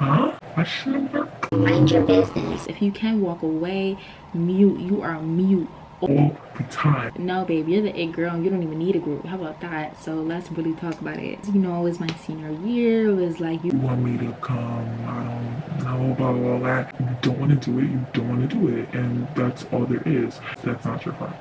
Huh? Question number? Mind your business. If you can walk away, mute. You are mute all the time. No, babe, you're the it girl and you don't even need a group. How about that? So let's really talk about it. You know, it was my senior year. It was like You want me to come? I don't know about all that. You don't want to do it. You don't want to do it. And that's all there is. That's not your fault.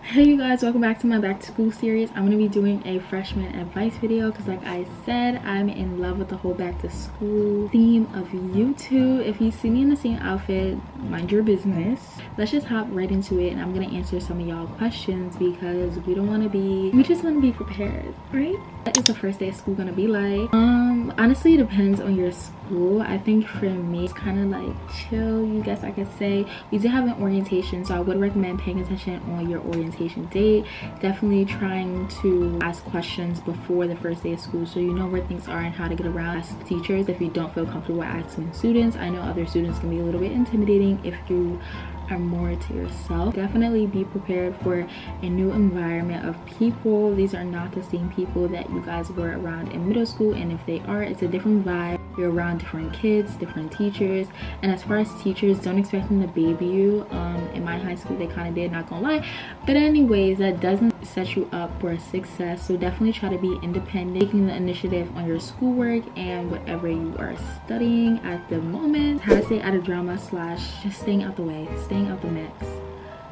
Hey you guys, welcome back to my back to school series. I'm going to be doing a freshman advice video because like I said, I'm in love with the whole back to school theme of YouTube. If you see me in the same outfit, mind your business. Let's just hop right into it and I'm going to answer some of y'all questions because we just want to be prepared, right? What is the first day of school going to be like? Honestly, it depends on your school. I think for me, it's kind of like chill, you guess I could say. We did have an orientation, so I would recommend paying attention on your orientation date. Definitely trying to ask questions before the first day of school so you know where things are and how to get around. Ask teachers if you don't feel comfortable asking students. I know other students can be a little bit intimidating if you are more to yourself. Definitely be prepared for a new environment of people. These are not the same people that you guys were around in middle school, and if they are, it's a different vibe. You're around different kids, different teachers, and as far as teachers, don't expect them to baby you. In my high school they kind of did, not gonna lie, but anyways, that doesn't set you up for success. So definitely try to be independent, taking the initiative on your schoolwork and whatever you are studying at the moment. How to stay out of drama / just staying out the way, staying out the mix.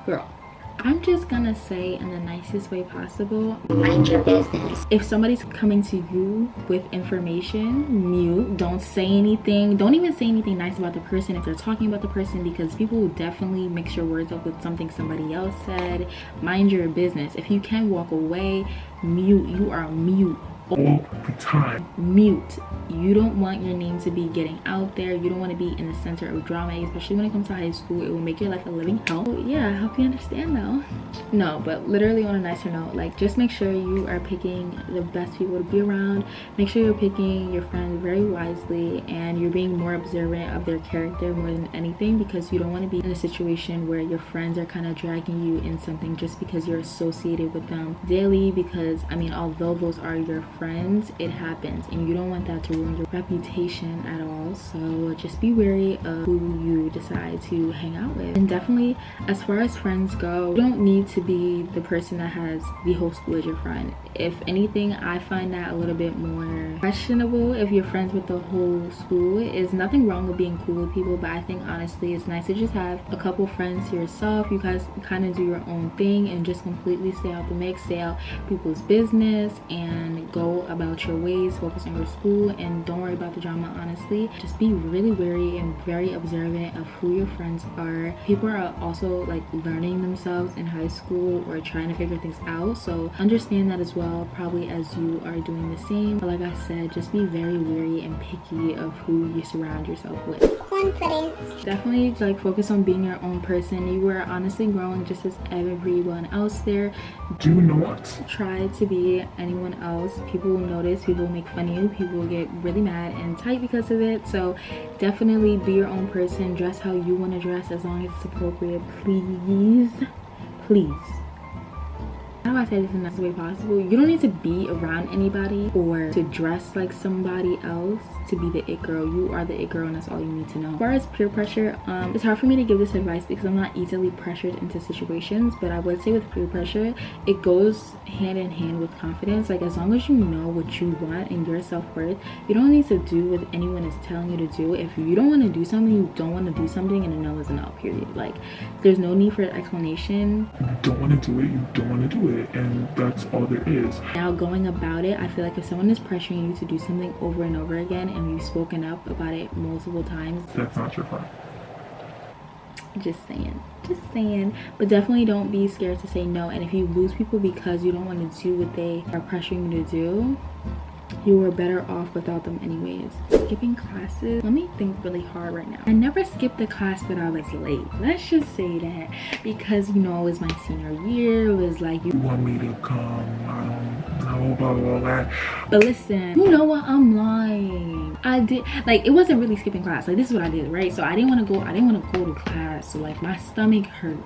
Girl, I'm just gonna say in the nicest way possible, mind your business. If somebody's coming to you with information, mute. Don't say anything. Don't even say anything nice about the person if they're talking about the person, because people will definitely mix your words up with something somebody else said. Mind your business. If you can walk away, mute. You are mute all the time. Mute. You don't want your name to be getting out there. You don't want to be in the center of drama, especially when it comes to high school. It will make your life a living hell. So yeah, I hope you understand though. No, but literally on a nicer note, like just make sure you are picking the best people to be around. Make sure you're picking your friends very wisely and you're being more observant of their character more than anything, because you don't want to be in a situation where your friends are kind of dragging you in something just because you're associated with them daily. Because I mean, although those are your friends, it happens and you don't want that to ruin your reputation at all. So just be wary of who you decide to hang out with. And definitely, as far as friends go, you don't need to be the person that has the whole school as your friend. If anything, I find that a little bit more questionable. If you're friends with the whole school, is nothing wrong with being cool with people, but I think honestly it's nice to just have a couple friends to yourself. You guys kind of do your own thing and just completely stay out the mix, stay out people's business, and go about your ways, focus on your school, and don't worry about the drama. Honestly, just be really wary and very observant of who your friends are. People are also like learning themselves in high school or trying to figure things out, so understand that as well, probably as you are doing the same. But like I said, just be very wary and picky of who you surround yourself with. Confidence. Definitely like focus on being your own person. You are honestly growing just as everyone else there. Do not try to be anyone else. People will notice, people will make fun of you, people will get really mad and tight because of it. So definitely be your own person, dress how you want to dress as long as it's appropriate. Please, how do I say this in the best way possible? You don't need to be around anybody or to dress like somebody else to be the it girl. You are the it girl and that's all you need to know. As far as peer pressure, it's hard for me to give this advice because I'm not easily pressured into situations, but I would say with peer pressure, it goes hand in hand with confidence. Like as long as you know what you want and your self-worth, you don't need to do what anyone is telling you to do. If you don't want to do something, you don't want to do something, and a no is a no, period. Like there's no need for an explanation. You don't want to do it, you don't want to do it, and that's all there is. Now going about it, I feel like if someone is pressuring you to do something over and over again and you've spoken up about it multiple times, that's not your fault. Just saying, but definitely don't be scared to say no. And if you lose people because you don't want to do what they are pressuring you to do, you were better off without them anyways. Skipping classes, let me think really hard right now. I never skipped the class but I was late, let's just say that, because you know it was my senior year. It was like you want me to come, I don't know about all that, but listen, you know what, I'm lying. I did, like, it wasn't really skipping class. Like this is what I did, right? So I didn't want to go to class, so like my stomach hurt.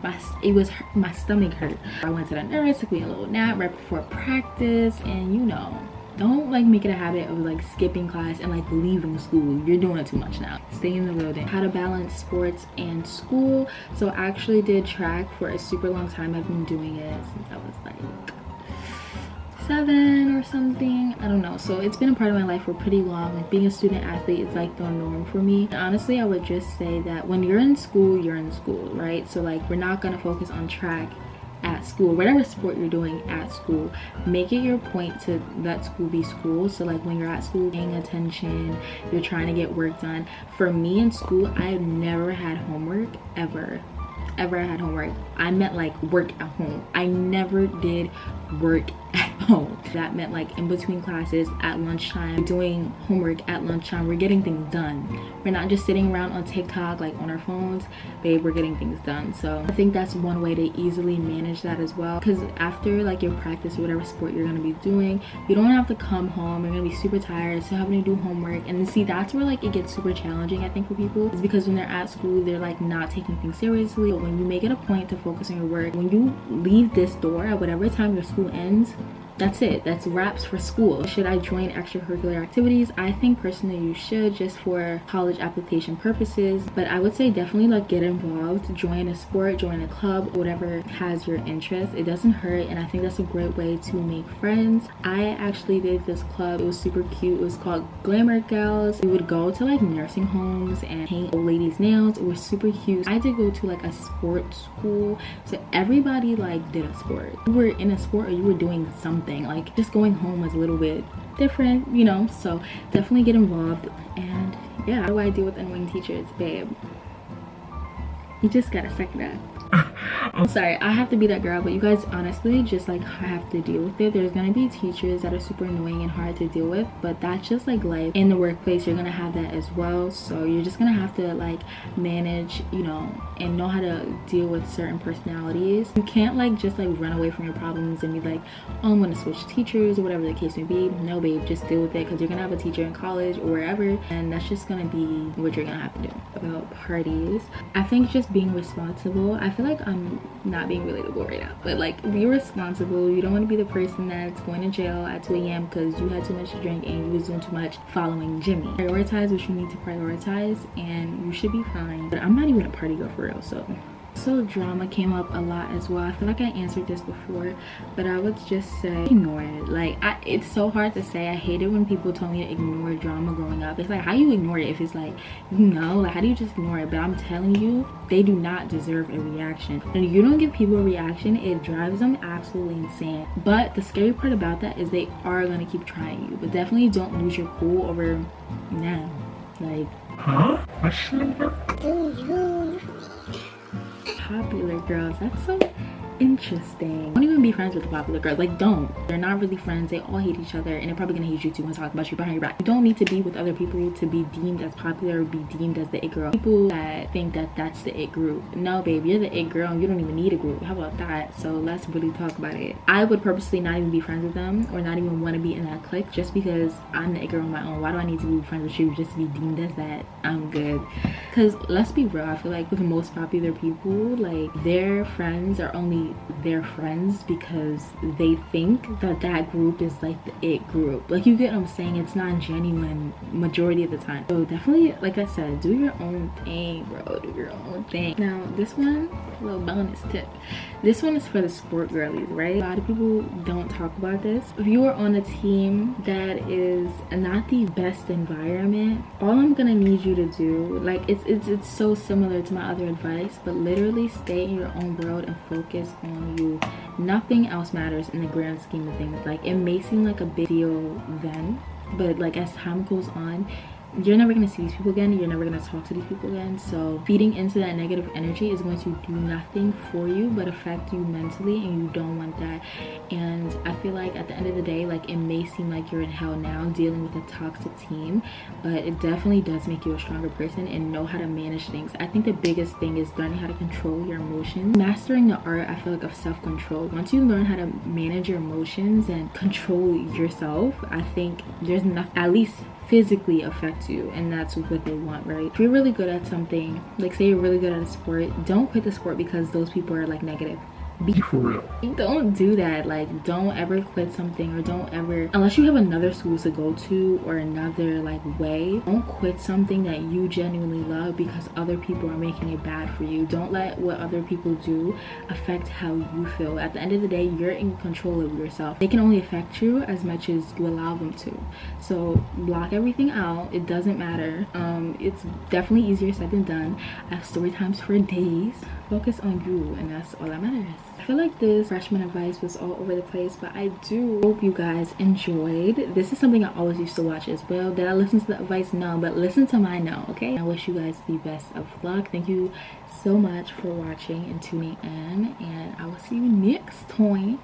My stomach hurt. I went to the nurse, took me a little nap right before practice, and you know, Don't like make it a habit of like skipping class and like leaving school. You're doing it too much now. Stay in the building. How to balance sports and school. So I actually did track for a super long time. I've been doing it since I was like 7 or something, I don't know. So it's been a part of my life for pretty long. Like being a student athlete is like the norm for me. And honestly, I would just say that when you're in school, right? So like we're not gonna focus on track at school. Whatever sport you're doing at school, make it your point to let school be school. So like when you're at school, paying attention, you're trying to get work done. For me in school, I've never had homework ever had homework. I meant like work at home. I never did work at home. That meant like in between classes, at lunchtime, doing homework at lunchtime. We're getting things done. We're not just sitting around on TikTok like on our phones. Babe, we're getting things done. So I think that's one way to easily manage that as well, because after like your practice or whatever sport you're gonna be doing, you don't have to come home. You're gonna be super tired, so having to do homework. And see, that's where like it gets super challenging, I think, for people, is because when they're at school, they're like not taking things seriously. But when you make it a point to focus on your work, when you leave this door at whatever time your school ends, that's it. That's wraps for school. Should I join extracurricular activities? I think personally you should, just for college application purposes. But I would say definitely like get involved, join a sport, join a club, whatever has your interest. It doesn't hurt, and I think that's a great way to make friends. I actually did this club. It was super cute. It was called Glamour Gals. We would go to like nursing homes and paint old ladies' nails. It was super cute. I did go to like a sports school, so everybody like did a sport. You were in a sport or you were doing something. Like just going home was a little bit different, you know, so definitely get involved. And yeah, what do I do with annoying teachers, babe? You just gotta suck it up. I'm sorry, I have to be that girl, but you guys honestly just like have to deal with it. There's gonna be teachers that are super annoying and hard to deal with, but that's just like life. In the workplace, you're gonna have that as well, so you're just gonna have to like manage, you know, and know how to deal with certain personalities. You can't like just like run away from your problems and be like, oh, I'm gonna switch teachers or whatever the case may be. No, babe, just deal with it, because you're gonna have a teacher in college or wherever, and that's just gonna be what you're gonna have to do. About parties, I think just being responsible. I feel like I'm not being relatable right now, but like be responsible. You don't want to be the person that's going to jail at 2 a.m. because you had too much to drink and you was doing too much following Jimmy. Prioritize what you need to prioritize and you should be fine. But I'm not even a party girl for real, so drama came up a lot as well. I feel like I answered this before, but I would just say ignore it. Like it's so hard to say. I hated when people told me to ignore drama growing up. It's like, how you ignore it if it's like, you know, like how do you just ignore it? But I'm telling you, they do not deserve a reaction. And you don't give people a reaction, it drives them absolutely insane. But the scary part about that is they are gonna keep trying you. But definitely don't lose your cool over nah. Like, huh? Question mark? Popular girls, that's so interesting. Don't even be friends with the popular girls. Like, don't. They're not really friends. They all hate each other, and they're probably gonna hate you too and talk about you behind your back. You don't need to be with other people to be deemed as popular or be deemed as the it girl. People that think that that's the it group. No, babe, you're the it girl and you don't even need a group. How about that? So let's really talk about it. I would purposely not even be friends with them or not even want to be in that clique just because I'm the it girl on my own. Why do I need to be friends with you just to be deemed as that? I'm good. Because let's be real, I feel like with the most popular people, like their friends are only their friends because they think that that group is like the it group. Like, you get what I'm saying? It's not genuine majority of the time. So definitely, like I said, do your own thing, bro. Do your own thing. Now this one, a little bonus tip, this one is for the sport girlies, right? A lot of people don't talk about this. If you are on a team that is not the best environment, all I'm gonna need you to do, like it's so similar to my other advice, but literally stay in your own world and focus on you. Nothing else matters in the grand scheme of things. Like, it may seem like a big deal then, but like as time goes on, you're never gonna see these people again. You're never gonna talk to these people again. So feeding into that negative energy is going to do nothing for you but affect you mentally, and you don't want that. And I feel like at the end of the day, like, it may seem like you're in hell now dealing with a toxic team, but it definitely does make you a stronger person and know how to manage things. I think the biggest thing is learning how to control your emotions, mastering the art, I feel like, of self-control. Once you learn how to manage your emotions and control yourself, I think there's nothing, at least physically, affects you, and that's what they want, right? If you're really good at something, like say you're really good at a sport, don't quit the sport because those people are like negative. Be for real. Don't do that. Like, don't ever quit something, or don't ever, unless you have another school to go to or another like way, don't quit something that you genuinely love because other people are making it bad for you. Don't let what other people do affect how you feel. At the end of the day, you're in control of yourself. They can only affect you as much as you allow them to. So block everything out. It doesn't matter. It's definitely easier said than done. I have story times for days. Focus on you, and that's all that matters. I feel like this freshman advice was all over the place, but I do hope you guys enjoyed. This is something I always used to watch as well. Did I listen to the advice? No, but listen to my no, okay? I wish you guys the best of luck. Thank you so much for watching and tuning in, and I will see you next time.